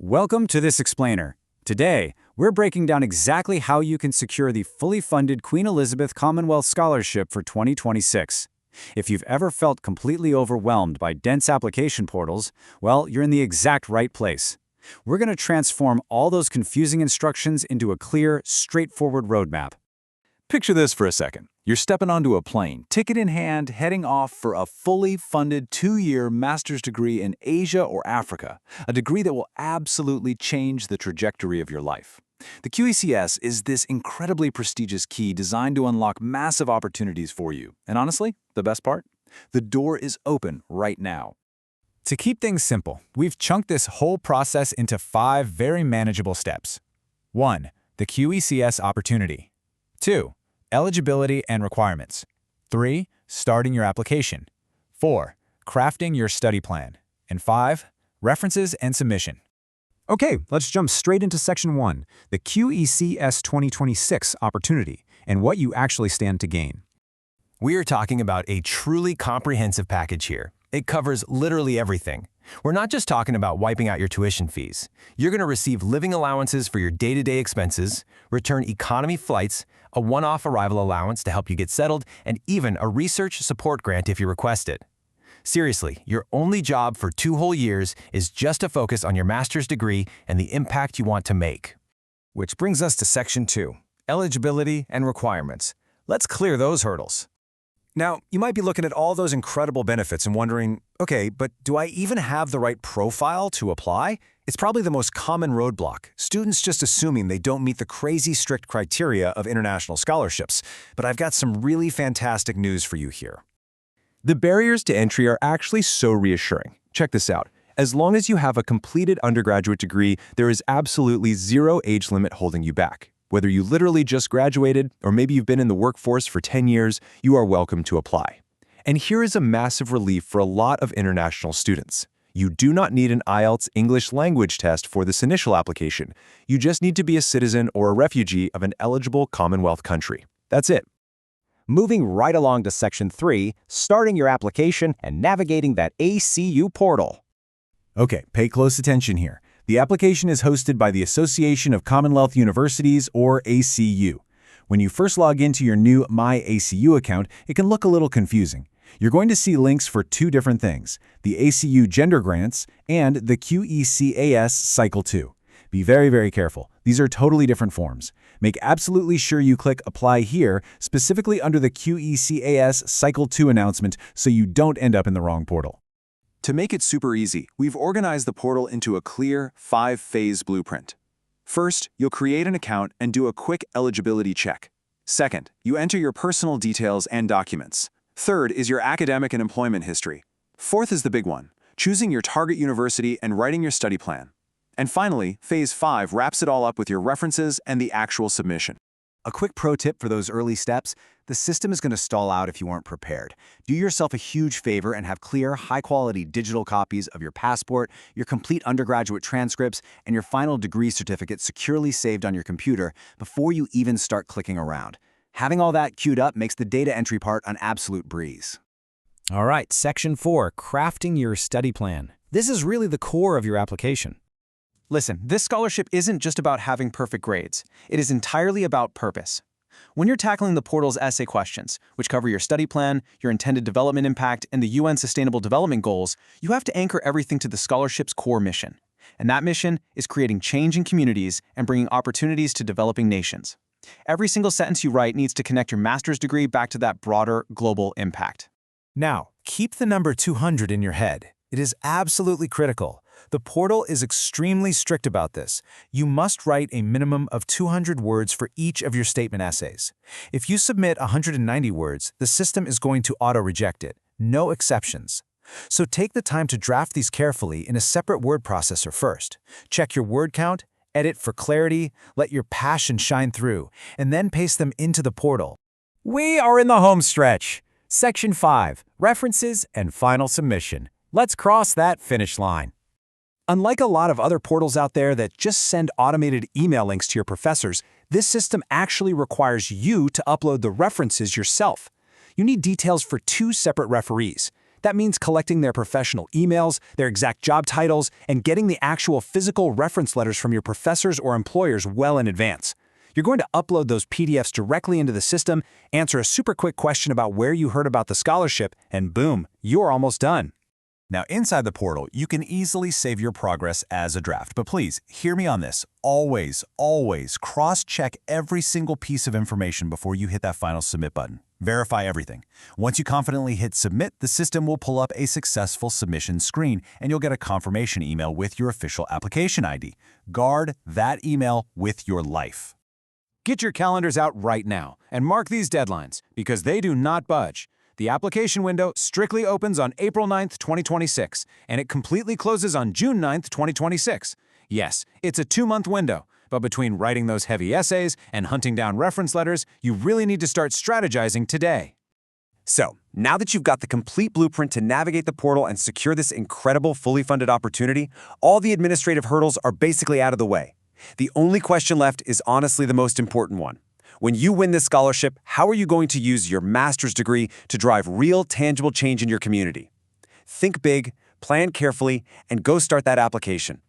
Welcome to this explainer. Today, we're breaking down exactly how you can secure the fully funded Queen Elizabeth Commonwealth Scholarship for 2026. If you've ever felt completely overwhelmed by dense application portals, well, you're in the exact right place. We're going to transform all those confusing instructions into a clear, straightforward roadmap. Picture this for a second. You're stepping onto a plane, ticket in hand, heading off for a fully funded 2-year master's degree in Asia or Africa, a degree that will absolutely change the trajectory of your life. The QECS is this incredibly prestigious key designed to unlock massive opportunities for you. And honestly, the best part? The door is open right now. To keep things simple, we've chunked this whole process into 5 very manageable steps. 1. The QECS opportunity. 2. Eligibility and requirements. 3. Starting your application. 4. Crafting your study plan. And 5. References and submission. Okay, let's jump straight into Section 1, the QECS 2026 opportunity, and what you actually stand to gain. We are talking about a truly comprehensive package here. It covers literally everything. We're not just talking about wiping out your tuition fees. You're going to receive living allowances for your day-to-day expenses, return economy flights, a one-off arrival allowance to help you get settled, and even a research support grant if you request it. Seriously, your only job for 2 whole years is just to focus on your master's degree and the impact you want to make. Which brings us to Section 2, Eligibility and Requirements. Let's clear those hurdles. Now, you might be looking at all those incredible benefits and wondering, okay, but do I even have the right profile to apply? It's probably the most common roadblock, students just assuming they don't meet the crazy strict criteria of international scholarships. But I've got some really fantastic news for you here. The barriers to entry are actually so reassuring. Check this out. As long as you have a completed undergraduate degree, there is absolutely zero age limit holding you back. Whether you literally just graduated or maybe you've been in the workforce for 10 years, you are welcome to apply. And here is a massive relief for a lot of international students. You do not need an IELTS English language test for this initial application. You just need to be a citizen or a refugee of an eligible Commonwealth country. That's it. Moving right along to Section 3, starting your application and navigating that ACU portal. Okay, pay close attention here. The application is hosted by the Association of Commonwealth Universities, or ACU. When you first log into your new My ACU account, it can look a little confusing. You're going to see links for 2 different things, the ACU Gender Grants and the QECS Cycle 2. Be very, very careful. These are totally different forms. Make absolutely sure you click Apply here, specifically under the QECS Cycle 2 announcement, so you don't end up in the wrong portal. To make it super easy, we've organized the portal into a clear 5-phase blueprint. First, you'll create an account and do a quick eligibility check. Second, you enter your personal details and documents. Third is your academic and employment history. Fourth is the big one, choosing your target university and writing your study plan. And finally, Phase 5 wraps it all up with your references and the actual submission. A quick pro tip for those early steps: the system is going to stall out if you aren't prepared. Do yourself a huge favor and have clear, high-quality digital copies of your passport, your complete undergraduate transcripts, and your final degree certificate securely saved on your computer before you even start clicking around. Having all that queued up makes the data entry part an absolute breeze. All right, Section 4, Crafting your study plan. This is really the core of your application. Listen, this scholarship isn't just about having perfect grades. It is entirely about purpose. When you're tackling the portal's essay questions, which cover your study plan, your intended development impact, and the UN Sustainable Development Goals, you have to anchor everything to the scholarship's core mission. And that mission is creating change in communities and bringing opportunities to developing nations. Every single sentence you write needs to connect your master's degree back to that broader global impact. Now, keep the number 200 in your head. It is absolutely critical. The portal is extremely strict about this. You must write a minimum of 200 words for each of your statement essays. If you submit 190 words, the system is going to auto-reject it. No exceptions. So take the time to draft these carefully in a separate word processor first. Check your word count, edit for clarity, let your passion shine through, and then paste them into the portal. We are in the home stretch. Section 5, References and Final Submission. Let's cross that finish line. Unlike a lot of other portals out there that just send automated email links to your professors, this system actually requires you to upload the references yourself. You need details for 2 separate referees. That means collecting their professional emails, their exact job titles, and getting the actual physical reference letters from your professors or employers well in advance. You're going to upload those PDFs directly into the system, answer a super quick question about where you heard about the scholarship, and boom, you're almost done. Now, inside the portal, you can easily save your progress as a draft. But please, hear me on this. Always, always cross-check every single piece of information before you hit that final submit button. Verify everything. Once you confidently hit submit, the system will pull up a successful submission screen, and you'll get a confirmation email with your official application ID. Guard that email with your life. Get your calendars out right now and mark these deadlines, because they do not budge. The application window strictly opens on April 9th, 2026, and it completely closes on June 9th, 2026. Yes, it's a 2-month window, but between writing those heavy essays and hunting down reference letters, you really need to start strategizing today. So, now that you've got the complete blueprint to navigate the portal and secure this incredible, fully funded opportunity, all the administrative hurdles are basically out of the way. The only question left is honestly the most important one. When you win this scholarship, how are you going to use your master's degree to drive real, tangible change in your community? Think big, plan carefully, and go start that application.